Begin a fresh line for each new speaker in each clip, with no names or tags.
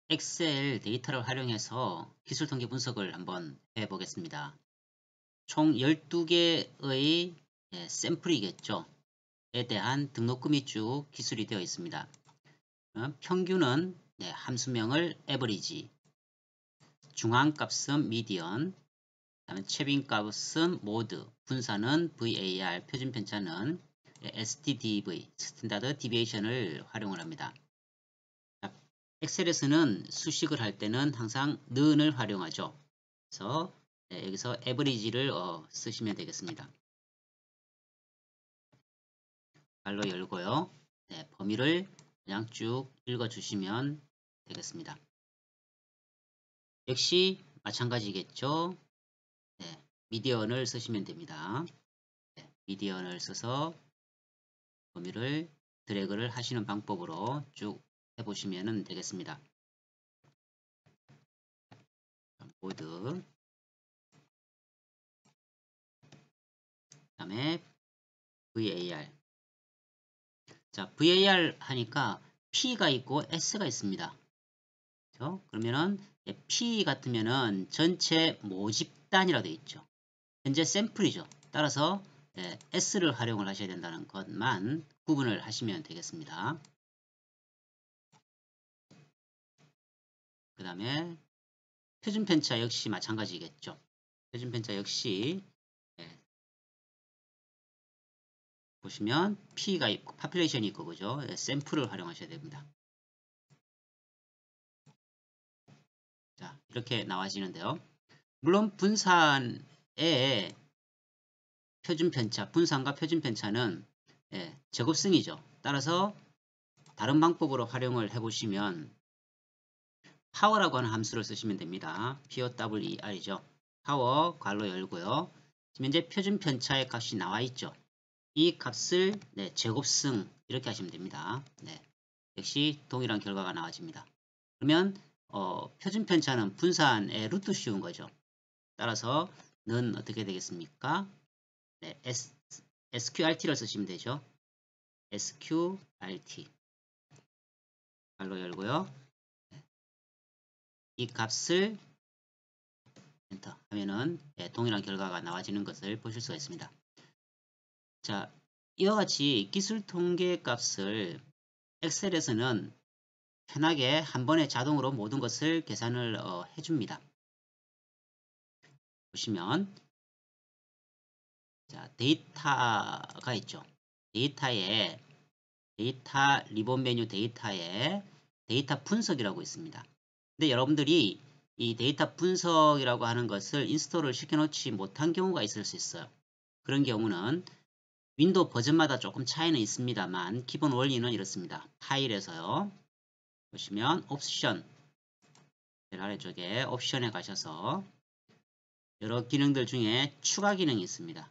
엑셀 데이터를 활용해서 기술 통계 분석을 한번 해 보겠습니다. 총 12개의 샘플이겠죠. 에 대한 등록금이 쭉 기술이 되어 있습니다. 평균은 함수명을 average, 중앙값은 median, 그다음에 최빈값은 mode, 분산은 var, 표준 편차는 stdv, 스탠다드 디비에이션을 활용을 합니다. 엑셀에서는 수식을 할 때는 항상 는을 활용하죠. 그래서 여기서 average를 쓰시면 되겠습니다. 발로 열고요. 범위를 그냥 쭉 읽어주시면 되겠습니다. 역시 마찬가지겠죠. 미디언을 쓰시면 됩니다. 미디언을 써서 범위를 드래그를 하시는 방법으로 쭉 해보시면 되겠습니다. 모드, 그 다음에 var. 자, var 하니까 P가 있고 S가 있습니다. 그렇죠? 그러면은 P 같으면은 전체 모집단이라고 되어 있죠. 현재 샘플이죠. 따라서 S를 활용을 하셔야 된다는 것만 구분을 하시면 되겠습니다. 그 다음에 표준 편차 역시 마찬가지겠죠. 표준 편차 역시 보시면 P가 있고 파퓰레이션이 있고 그죠? 샘플을 활용하셔야 됩니다. 자, 이렇게 나와지는데요. 물론 분산의 표준 편차, 분산과 표준 편차는 제곱성이죠. 따라서 다른 방법으로 활용을 해보시면 power라고 하는 함수를 쓰시면 됩니다. power이죠. power 괄호 열고요. 지금 현재 표준 편차의 값이 나와 있죠. 이 값을 제곱성 이렇게 하시면 됩니다. 역시 동일한 결과가 나와집니다. 그러면 표준 편차는 분산의 루트 씌운 거죠. 따라서 는 어떻게 되겠습니까? sqrt를 쓰시면 되죠. sqrt 발로 열고요. 이 값을 엔터 하면은 동일한 결과가 나와지는 것을 보실 수가 있습니다. 자, 이와 같이 기술 통계 값을 엑셀에서는 편하게 한 번에 자동으로 모든 것을 계산을 해줍니다. 보시면 자, 데이터가 있죠. 데이터 리본 메뉴 데이터에 데이터 분석이라고 있습니다. 근데 여러분들이 이 데이터 분석이라고 하는 것을 인스톨을 시켜놓지 못한 경우가 있을 수 있어요. 그런 경우는 윈도우 버전마다 조금 차이는 있습니다만 기본 원리는 이렇습니다. 파일에서요. 보시면 옵션 아래쪽에 옵션에 가셔서 여러 기능들 중에 추가 기능이 있습니다.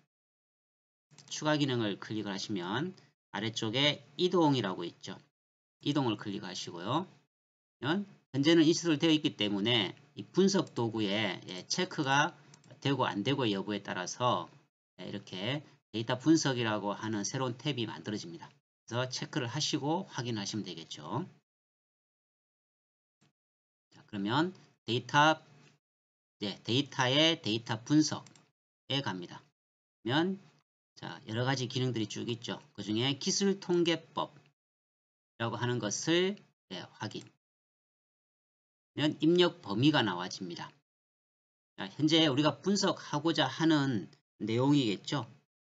추가 기능을 클릭을 하시면 아래쪽에 이동이라고 있죠. 이동을 클릭하시고요. 현재는 인스톨 되어 있기 때문에 이 분석 도구에 체크가 되고 안 되고 여부에 따라서 이렇게 데이터 분석이라고 하는 새로운 탭이 만들어집니다. 그래서 체크를 하시고 확인하시면 되겠죠. 자, 그러면 데이터의 데이터 분석에 갑니다. 그러면 자, 여러 가지 기능들이 쭉 있죠. 그 중에 기술 통계법이라고 하는 것을 확인. 입력 범위가 나와집니다. 자, 현재 우리가 분석하고자 하는 내용이겠죠.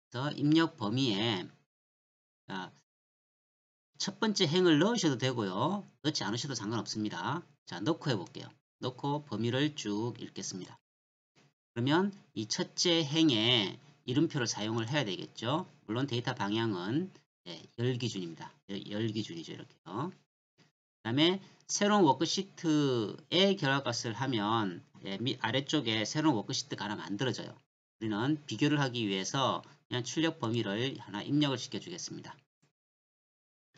그래서 입력 범위에 첫 번째 행을 넣으셔도 되고요. 넣지 않으셔도 상관없습니다. 자, 넣고 해볼게요. 넣고 범위를 쭉 읽겠습니다. 그러면 이 첫째 행에 이름표를 사용을 해야 되겠죠. 물론 데이터 방향은 열 기준입니다. 열 기준이죠. 이렇게요. 그 다음에 새로운 워크시트의 결과값을 하면 아래쪽에 새로운 워크시트가 하나 만들어져요. 우리는 비교를 하기 위해서 그냥 출력 범위를 하나 입력을 시켜주겠습니다.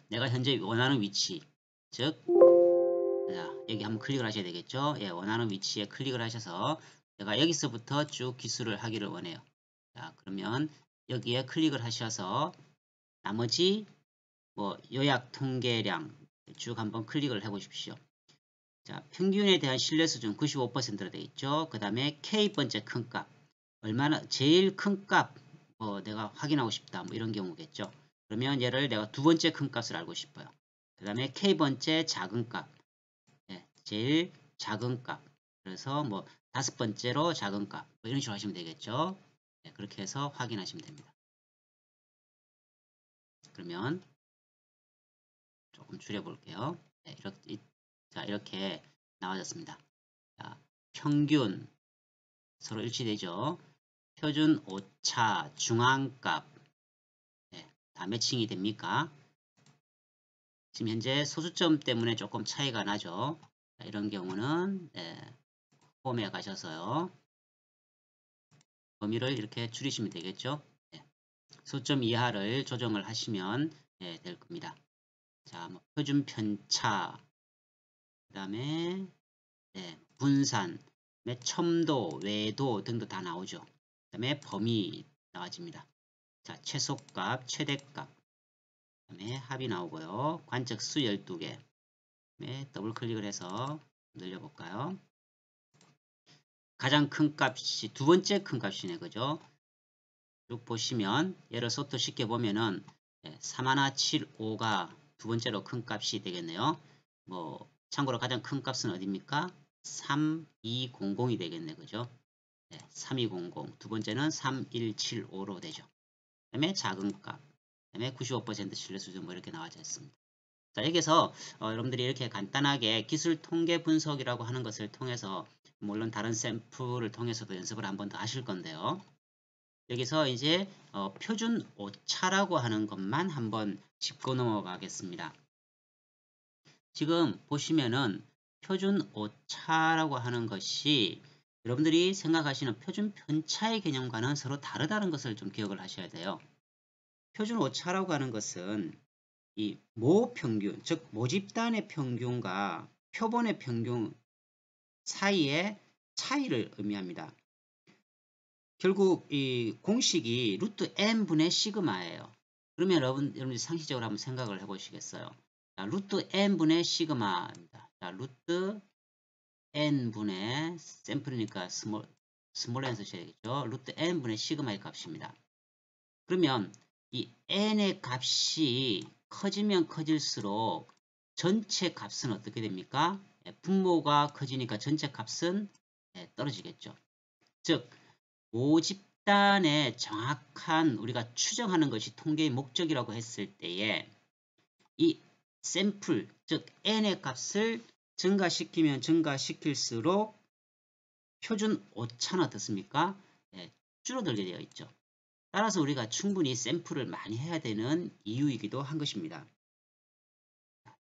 내가 현재 원하는 위치, 즉 자, 여기 한번 클릭을 하셔야 되겠죠. 원하는 위치에 클릭을 하셔서 내가 여기서부터 쭉 기술을 하기를 원해요. 자, 그러면 여기에 클릭을 하셔서 나머지 요약 통계량 쭉 한번 클릭을 해 보십시오. 자, 평균에 대한 신뢰 수준 95%로 되어 있죠. 그 다음에 K번째 큰 값. 얼마나, 제일 큰 값, 내가 확인하고 싶다. 뭐 이런 경우겠죠. 그러면 얘를 내가 두 번째 큰 값을 알고 싶어요. 그 다음에 K번째 작은 값. 네, 제일 작은 값. 그래서 뭐 다섯 번째로 작은 값. 뭐 이런 식으로 하시면 되겠죠. 네, 그렇게 해서 확인하시면 됩니다. 그러면 조금 줄여볼게요. 네, 이렇게 나와졌습니다. 자, 평균 서로 일치되죠. 표준 오차 중앙값 네, 다 매칭이 됩니까? 지금 현재 소수점 때문에 조금 차이가 나죠. 자, 이런 경우는 홈에 가셔서요. 범위를 이렇게 줄이시면 되겠죠. 네, 소수점 이하를 조정을 하시면 될 겁니다. 자, 뭐 표준 편차 그 다음에 분산, 첨도, 외도 등도 다 나오죠. 그 다음에 범위 나와집니다. 자, 최소값, 최대값, 그 다음에 합이 나오고요. 관측수 12개. 더블 클릭을 해서 늘려볼까요? 가장 큰 값이 두 번째 큰 값이네, 그죠? 쭉 보시면 얘를 소토 쉽게 보면은 3175가 두 번째로 큰 값이 되겠네요. 뭐 참고로 가장 큰 값은 어디입니까? 3200이 되겠네, 그죠? 3200. 두 번째는 3175로 되죠. 그 다음에 작은 값, 그 다음에 95% 신뢰 수준 뭐 이렇게 나와져 있습니다. 자, 여기서 여러분들이 이렇게 간단하게 기술 통계 분석이라고 하는 것을 통해서 물론 다른 샘플을 통해서도 연습을 한 번 더 하실 건데요. 여기서 이제 표준 오차라고 하는 것만 한번 짚고 넘어가겠습니다. 지금 보시면은 표준 오차라고 하는 것이 여러분들이 생각하시는 표준 편차의 개념과는 서로 다르다는 것을 좀 기억을 하셔야 돼요. 표준 오차라고 하는 것은 이 모평균, 즉 모집단의 평균과 표본의 평균 사이의 차이를 의미합니다. 결국 이 공식이 루트 n분의 시그마예요. 그러면 여러분들이 상식적으로 한번 생각을 해보시겠어요? 자, 루트 n분의 시그마입니다. 자, 루트 n분의 샘플이니까 스몰 n 쓰셔야겠죠. 루트 n분의 시그마의 값입니다. 그러면 이 n의 값이 커지면 커질수록 전체 값은 어떻게 됩니까? 분모가 커지니까 전체 값은 떨어지겠죠. 즉 모집단의 정확한 우리가 추정하는 것이 통계의 목적이라고 했을 때에 이 샘플, 즉 n의 값을 증가시키면 증가시킬수록 표준 오차는 어떻습니까? 줄어들게 되어 있죠. 따라서 우리가 충분히 샘플을 많이 해야 되는 이유이기도 한 것입니다.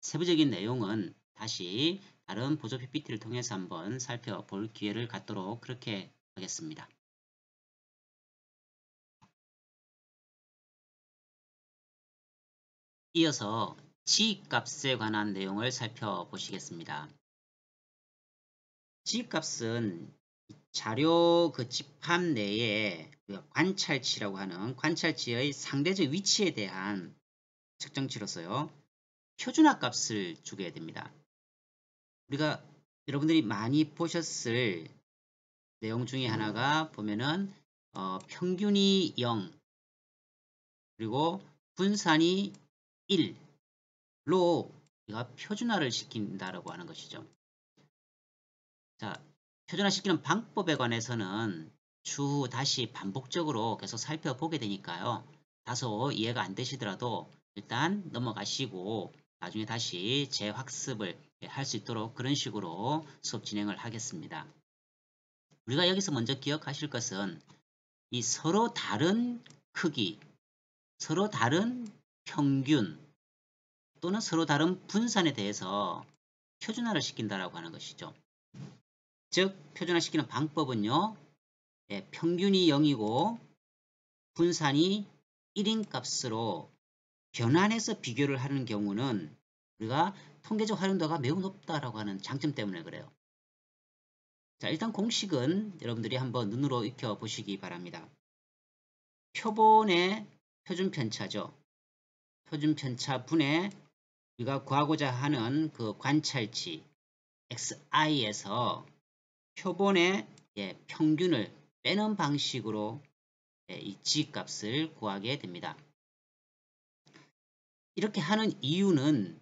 세부적인 내용은 다시 다른 보조 PPT를 통해서 한번 살펴볼 기회를 갖도록 그렇게 하겠습니다. 이어서 지값에 관한 내용을 살펴보시겠습니다. 지값은 자료 그 집합 내에 관찰치라고 하는 관찰치의 상대적 위치에 대한 측정치로서요. 표준화 값을 주게 됩니다. 우리가 여러분들이 많이 보셨을 내용 중에 하나가 보면은 평균이 0 그리고 분산이 1로 우리가 표준화를 시킨다라고 하는 것이죠. 자, 표준화시키는 방법에 관해서는 추후 다시 반복적으로 계속 살펴보게 되니까요. 다소 이해가 안 되시더라도 일단 넘어가시고 나중에 다시 재학습을 할 수 있도록 그런 식으로 수업 진행을 하겠습니다. 우리가 여기서 먼저 기억하실 것은 이 서로 다른 크기, 서로 다른 평균 또는 서로 다른 분산에 대해서 표준화를 시킨다라고 하는 것이죠. 즉 표준화시키는 방법은요. 평균이 0이고 분산이 1인 값으로 변환해서 비교를 하는 경우는 우리가 통계적 활용도가 매우 높다라고 하는 장점 때문에 그래요. 자, 일단 공식은 여러분들이 한번 눈으로 익혀보시기 바랍니다. 표본의 표준 편차죠. 표준 편차 분의 우리가 구하고자 하는 그 관찰치 xi에서 표본의 평균을 빼는 방식으로 이 g값을 구하게 됩니다. 이렇게 하는 이유는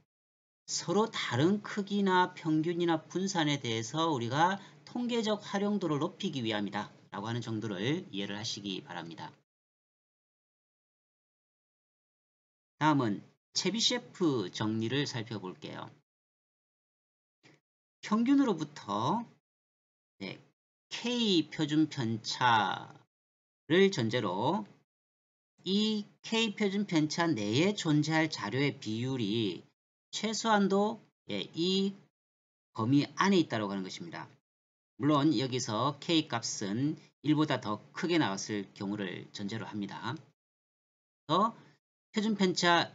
서로 다른 크기나 평균이나 분산에 대해서 우리가 통계적 활용도를 높이기 위함이다 라고 하는 정도를 이해를 하시기 바랍니다. 다음은 체비셰프 정리를 살펴볼게요. 평균으로부터 K 표준 편차를 전제로 이 K 표준 편차 내에 존재할 자료의 비율이 최소한도 이 범위 안에 있다고 하는 것입니다. 물론 여기서 K 값은 1보다 더 크게 나왔을 경우를 전제로 합니다. 표준 편차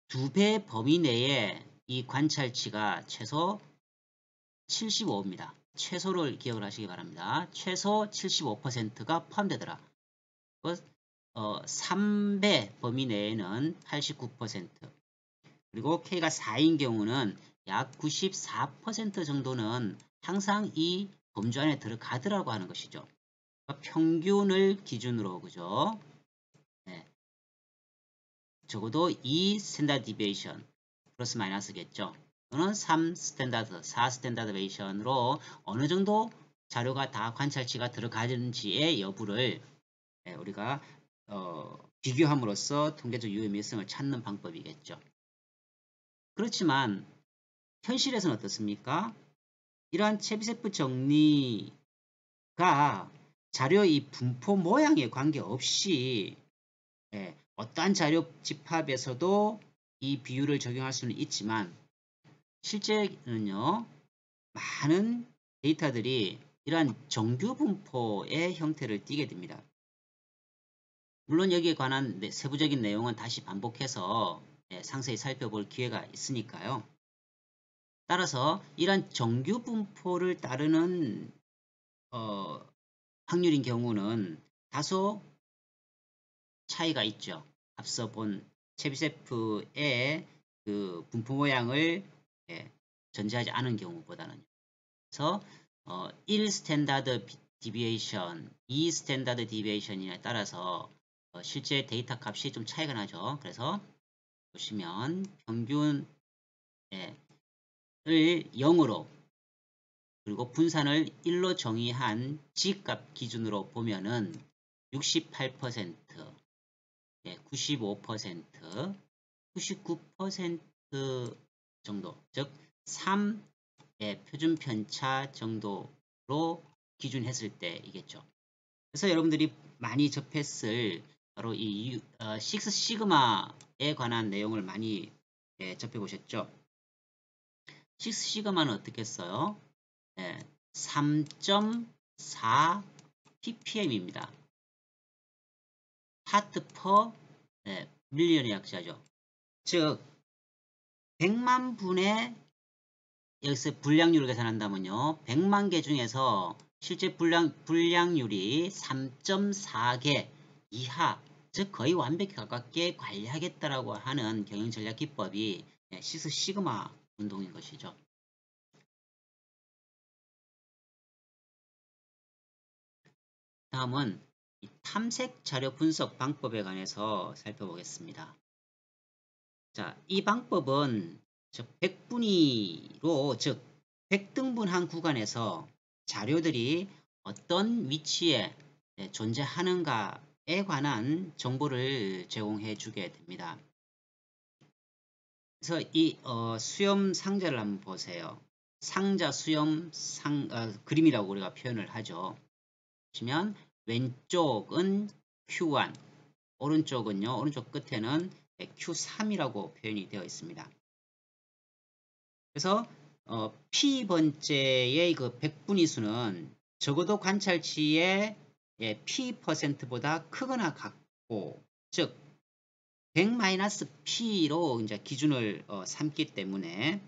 2배 범위 내에 이 관찰치가 최소 75입니다. 최소를 기억을 하시기 바랍니다. 최소 75%가 포함되더라. 3배 범위 내에는 89%, 그리고 K가 4인 경우는 약 94% 정도는 항상 이 범주 안에 들어가더라고 하는 것이죠. 평균을 기준으로, 그죠? 네. 적어도 2 스탠다드 디비에이션 플러스 마이너스겠죠. 또는 3 스탠다드, 4 스탠다드 베이션으로 어느 정도 자료가 다 관찰치가 들어가는지의 여부를 우리가 비교함으로써 통계적 유의미성을 찾는 방법이겠죠. 그렇지만 현실에서는 어떻습니까? 이러한 체비셰프 정리가 자료의 분포 모양에 관계없이 어떠한 자료 집합에서도 이 비율을 적용할 수는 있지만 실제는요, 많은 데이터들이 이러한 정규 분포의 형태를 띠게 됩니다. 물론 여기에 관한 세부적인 내용은 다시 반복해서 상세히 살펴볼 기회가 있으니까요. 따라서 이러한 정규 분포를 따르는 확률인 경우는 다소 차이가 있죠. 앞서 본 체비셰프의 그 분포 모양을 전제하지 않은 경우보다는. 그래서 1 스탠다드 디비에이션, 2 스탠다드 디비에이션에 따라서 실제 데이터 값이 좀 차이가 나죠. 그래서 보시면 평균을 0으로 그리고 분산을 1로 정의한 G값 기준으로 보면은 68%, 95%, 99% 정도, 즉 3의 표준 편차 정도로 기준했을 때이겠죠. 그래서 여러분들이 많이 접했을 바로 이 6 시그마에 관한 내용을 많이 접해보셨죠. 6 시그마는 어떻게 써요? 3.4 ppm입니다. 파트 퍼 밀리언의 약자죠. 즉 100만 분의 여기서 분량률을 계산한다면요. 100만 개 중에서 실제 분량률이 3.4개 이하, 즉 거의 완벽히 가깝게 관리하겠다라고 하는 경영전략 기법이 6 시그마 운동인 것이죠. 다음은 탐색 자료 분석 방법에 관해서 살펴보겠습니다. 자, 이 방법은 100분위로, 즉 100등분한 구간에서 자료들이 어떤 위치에 존재하는가에 관한 정보를 제공해 주게 됩니다. 그래서 이 수염 상자를 한번 보세요. 상자 수염 그림이라고 우리가 표현을 하죠. 보시면 왼쪽은 Q1, 오른쪽은요, 오른쪽 끝에는 Q3이라고 표현이 되어 있습니다. 그래서 P번째의 그 100분위 수는 적어도 관찰치의 P%보다 크거나 같고, 즉 100-P로 이제 기준을 삼기 때문에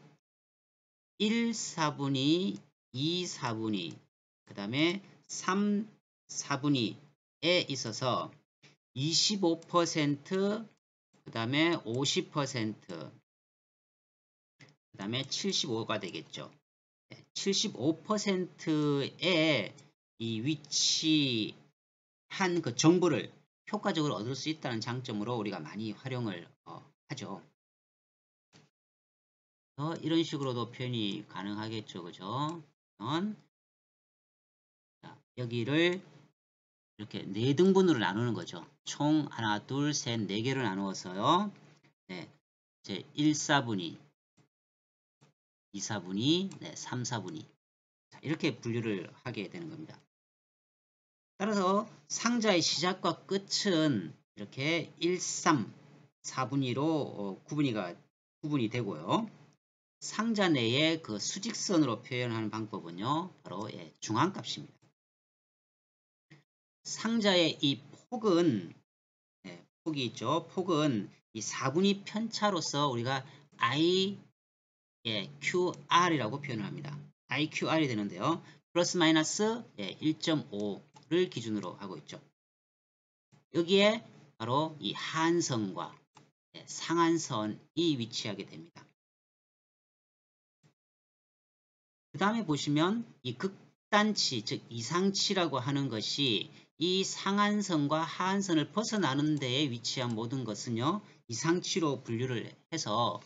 1 4분위, 2 4분위, 그 다음에 3 4분위에 있어서 25%, 그 다음에 50%, 그 다음에 75가 되겠죠. 75%의 이 위치한 그 정보를 효과적으로 얻을 수 있다는 장점으로 우리가 많이 활용을 하죠. 이런 식으로도 표현이 가능하겠죠. 그죠? 자, 여기를 이렇게 4등분으로 나누는 거죠. 총 하나, 둘, 셋, 4개로 나누어서요. 네, 이제 1, 4분위, 2, 4분위, 네, 3, 4분위. 자, 이렇게 분류를 하게 되는 겁니다. 따라서 상자의 시작과 끝은 이렇게 1, 3, 4분위로 구분이 되고요. 상자 내에 그 수직선으로 표현하는 방법은요. 바로 중앙값입니다. 상자의 이 폭은 폭이 있죠. 폭은 이 4분위 편차로서 우리가 IQR이라고 표현을 합니다. IQR이 되는데요. 플러스 마이너스 1.5를 기준으로 하고 있죠. 여기에 바로 이 하한선과 상한선이 위치하게 됩니다. 그 다음에 보시면 이 극단치, 즉 이상치라고 하는 것이 이 상한선과 하한선을 벗어나는 데에 위치한 모든 것은요. 이상치로 분류를 해서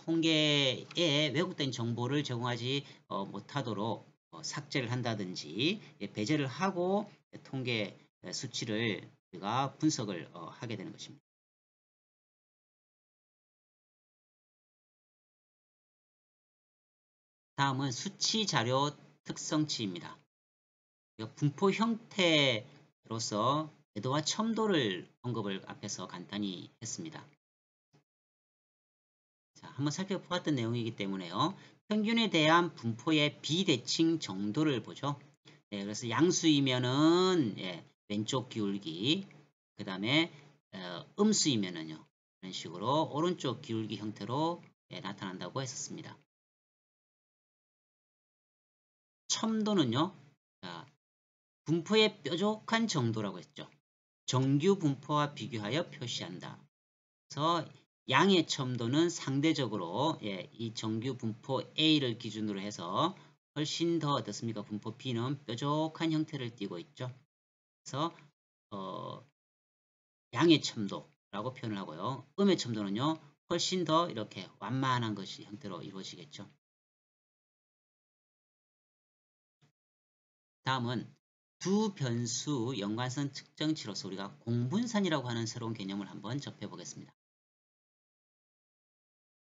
통계에 왜곡된 정보를 제공하지 못하도록 삭제를 한다든지 배제를 하고 통계 수치를 우리가 분석을 하게 되는 것입니다. 다음은 수치 자료 특성치입니다. 분포 형태로서 궤도와 첨도를 언급을 앞에서 간단히 했습니다. 자, 한번 살펴보았던 내용이기 때문에요. 평균에 대한 분포의 비대칭 정도를 보죠. 그래서 양수이면은 왼쪽 기울기, 그 다음에 음수이면은요 이런 식으로 오른쪽 기울기 형태로 나타난다고 했었습니다. 첨도는요, 분포의 뾰족한 정도라고 했죠. 정규 분포와 비교하여 표시한다. 그래서 양의 첨도는 상대적으로 이 정규 분포 A를 기준으로 해서 훨씬 더 어떻습니까? 분포 B는 뾰족한 형태를 띠고 있죠. 그래서 양의 첨도라고 표현을 하고요. 음의 첨도는요. 훨씬 더 이렇게 완만한 것이 형태로 이루어지겠죠. 다음은 두 변수 연관성 측정치로서 우리가 공분산이라고 하는 새로운 개념을 한번 접해 보겠습니다.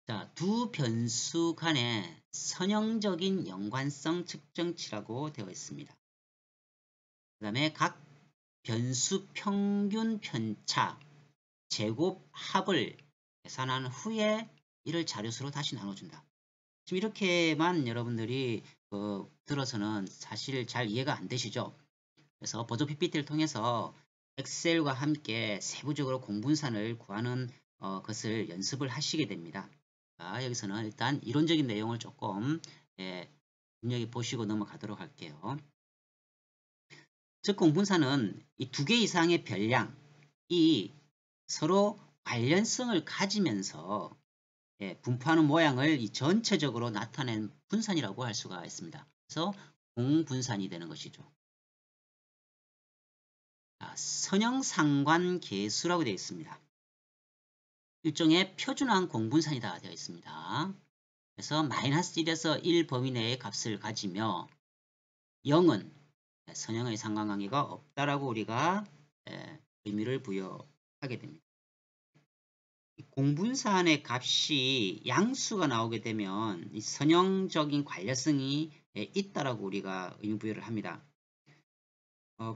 자, 두 변수 간의 선형적인 연관성 측정치라고 되어 있습니다. 그 다음에 각 변수 평균 편차 제곱 합을 계산한 후에 이를 자료수로 다시 나눠준다. 지금 이렇게만 여러분들이 들어서는 사실 잘 이해가 안 되시죠? 그래서 보조 PPT를 통해서 엑셀과 함께 세부적으로 공분산을 구하는 것을 연습을 하시게 됩니다. 자, 여기서는 일단 이론적인 내용을 조금 눈여겨보시고 넘어가도록 할게요. 즉 공분산은 이 2개 이상의 별량이 서로 관련성을 가지면서 분포하는 모양을 전체적으로 나타낸 분산이라고 할 수가 있습니다. 그래서 공분산이 되는 것이죠. 선형상관계수라고 되어 있습니다. 일종의 표준화한 공분산이다 되어 있습니다. 그래서 마이너스 1에서 1 범위 내의 값을 가지며 0은 선형의 상관관계가 없다라고 우리가 의미를 부여하게 됩니다. 공분산의 값이 양수가 나오게 되면 이 선형적인 관련성이 있다라고 우리가 의미 부여를 합니다.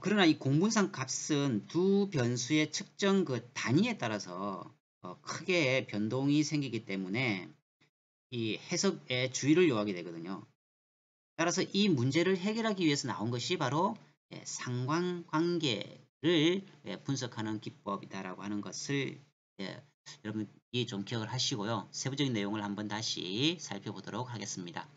그러나 이 공분산 값은 두 변수의 측정 그 단위에 따라서 크게 변동이 생기기 때문에 이 해석에 주의를 요하게 되거든요. 따라서 이 문제를 해결하기 위해서 나온 것이 바로 상관관계를 분석하는 기법이다라고 하는 것을 여러분이 좀 기억을 하시고요. 세부적인 내용을 한번 다시 살펴보도록 하겠습니다.